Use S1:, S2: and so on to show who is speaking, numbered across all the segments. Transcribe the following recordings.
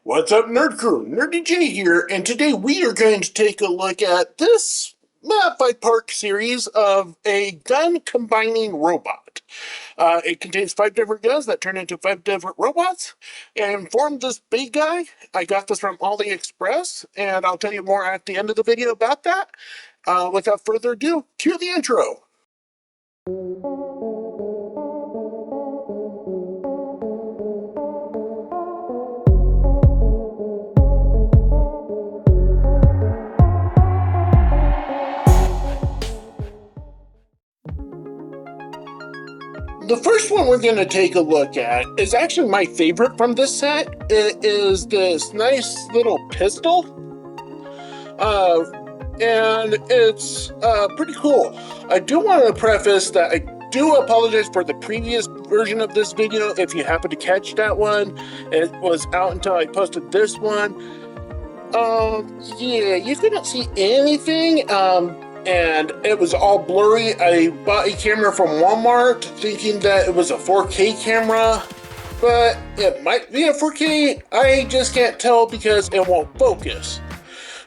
S1: What's up, Nerd Crew? Nurdie J here, and today we are going to take a look at this 5-part series of a gun combining robot. It contains 5 different guns that turn into 5 different robots and form this big guy. I got this from AliExpress, and I'll tell you more at the end of the video about that. Without further ado, cue the intro. The first one we're going to take a look at is actually my favorite from this set. It is this nice little pistol, and it's pretty cool. I do want to preface that I do apologize for the previous version of this video. If you happen to catch that one, it was out until I posted this one. Yeah, you couldn't see anything. And it was all blurry. I bought a camera from Walmart thinking that it was a 4K camera, but it might be a 4K. I just can't tell because it won't focus.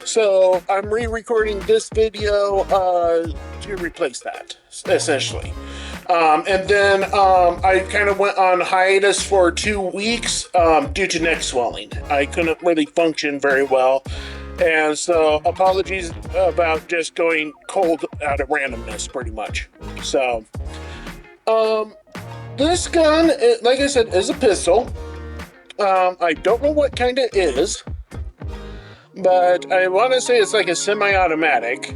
S1: So I'm re-recording this video to replace that, essentially. And then I kind of went on hiatus for 2 weeks due to neck swelling. I couldn't really function very well. And so apologies about just going cold out of randomness, pretty much. So, this gun, like I said, is a pistol. I don't know what kind it is, but I want to say it's like a semi-automatic.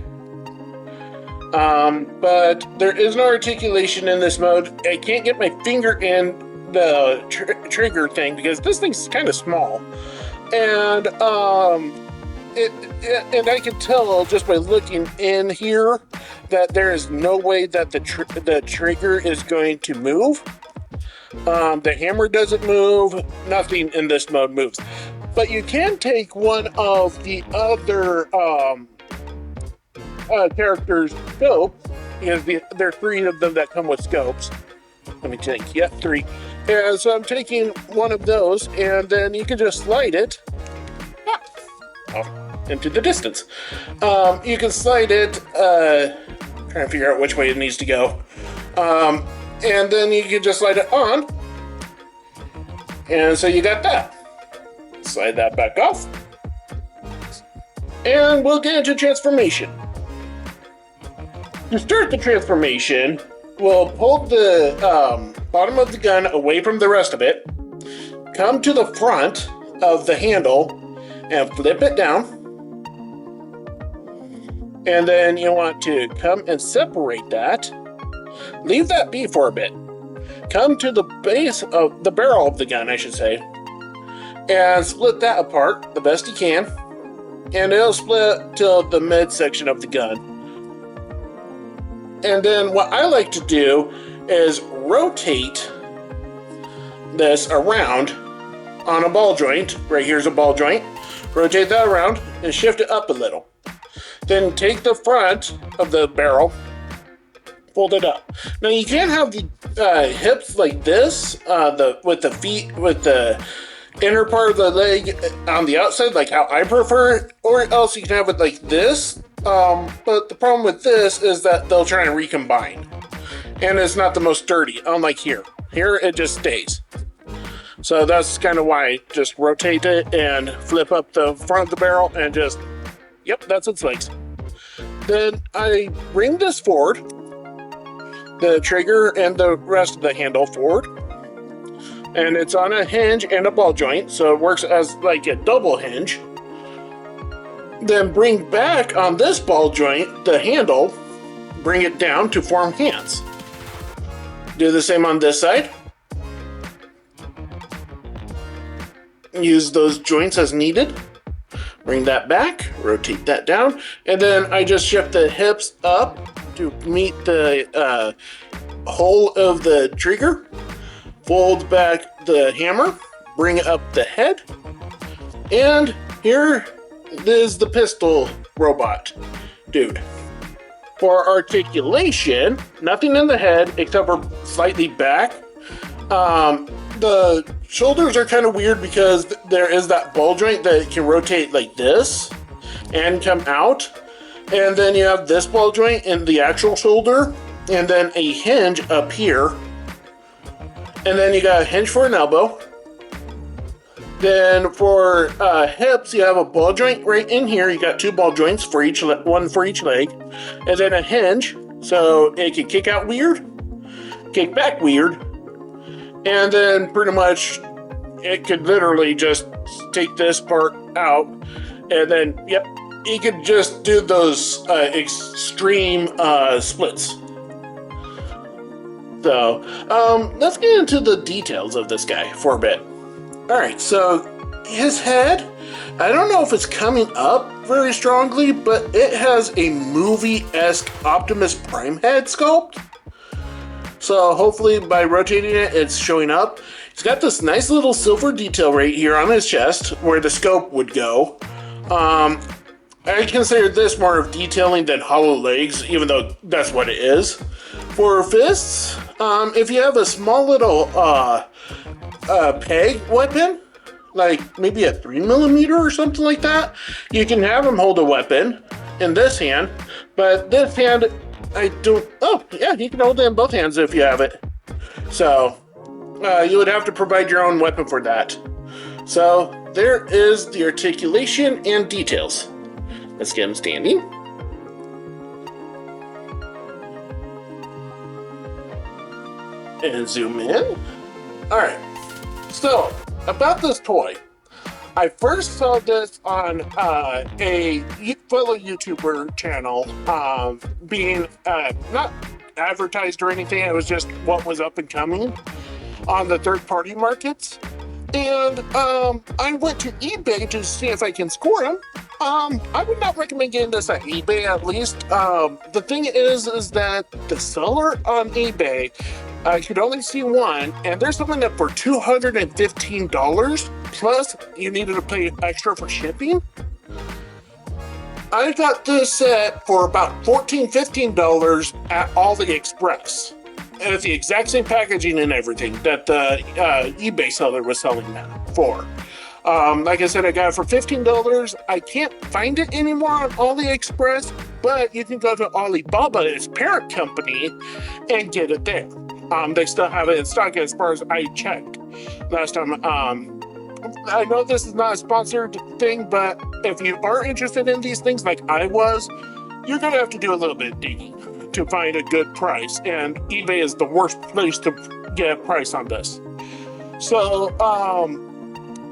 S1: But there is no articulation in this mode. I can't get my finger in the trigger thing because this thing's kind of small. And, and I can tell just by looking in here that there is no way that the trigger is going to move. The hammer doesn't move. Nothing in this mode moves. But you can take one of the other characters' scopes, because there are 3 of them that come with scopes. Let me think. Yep, 3. And so I'm taking one of those, and then you can just slide it into the distance. You can slide it, trying to figure out which way it needs to go. And then you can just slide it on. And so you got that. Slide that back off. And we'll get into transformation. To start the transformation, we'll pull the bottom of the gun away from the rest of it, come to the front of the handle, and flip it down. And then you want to come and separate that. Leave that be for a bit. Come to the base of the barrel of the gun, I should say, and split that apart the best you can. And it'll split to the midsection of the gun. And then what I like to do is rotate this around on a ball joint. Right here's a ball joint. Rotate that around and shift it up a little. Then take the front of the barrel, fold it up. Now you can have the hips like this, with the feet, with the inner part of the leg on the outside, like how I prefer, or else you can have it like this. But the problem with this is that they'll try and recombine, and it's not the most sturdy, unlike here. Here it just stays. So that's kind of why I just rotate it and flip up the front of the barrel and just, yep, that's its legs. Then I bring this forward, the trigger and the rest of the handle forward, and it's on a hinge and a ball joint, so it works as like a double hinge. Then bring back on this ball joint the handle, bring it down to form hands. Do the same on this side. Use those joints as needed. Bring that back, rotate that down, and then I just shift the hips up to meet the hole of the trigger. Fold back the hammer, bring up the head, and here is the pistol robot dude. For articulation, nothing in the head except for slightly back. the shoulders are kind of weird because there is that ball joint that can rotate like this and come out. And then you have this ball joint in the actual shoulder, and then a hinge up here. And then you got a hinge for an elbow. Then for hips, you have a ball joint right in here. You got two ball joints for each, one for each leg. And then a hinge, so it can kick out weird, kick back weird. And then pretty much it could literally just take this part out. And then, yep, you could just do those extreme splits. So, let's get into the details of this guy for a bit. Alright, so his head, I don't know if it's coming up very strongly, but it has a movie-esque Optimus Prime head sculpt. So hopefully by rotating it, it's showing up. He's got this nice little silver detail right here on his chest where the scope would go. I consider this more of detailing than hollow legs, even though that's what it is. For fists, if you have a small little peg weapon, like maybe a 3mm or something like that, you can have him hold a weapon in this hand, but this hand, I don't, oh yeah, you can hold it in both hands if you have it. So, you would have to provide your own weapon for that. So, there is the articulation and details. Let's get him standing. And zoom in. Alright, so about this toy. I first saw this on a fellow YouTuber channel being not advertised or anything, it was just what was up and coming on the third-party markets. And I went to eBay to see if I can score them. I would not recommend getting this at eBay, at least. The thing is that the seller on eBay, I could only see one, and they're selling it for $215, plus you needed to pay extra for shipping. I got this set for about $14, $15 at AliExpress. And it's the exact same packaging and everything that the eBay seller was selling that for. Like I said, I got it for $15. I can't find it anymore on AliExpress, but you can go to Alibaba, its parent company, and get it there. They still have it in stock as far as I checked last time. I know this is not a sponsored thing, but if you are interested in these things like I was, you're going to have to do a little bit of digging to find a good price, and eBay is the worst place to get a price on this. So,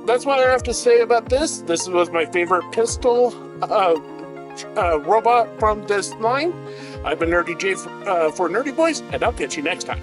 S1: that's what I have to say about this. This was my favorite pistol robot from this line. I've been Nurdie J for Nurdie Boys, and I'll catch you next time.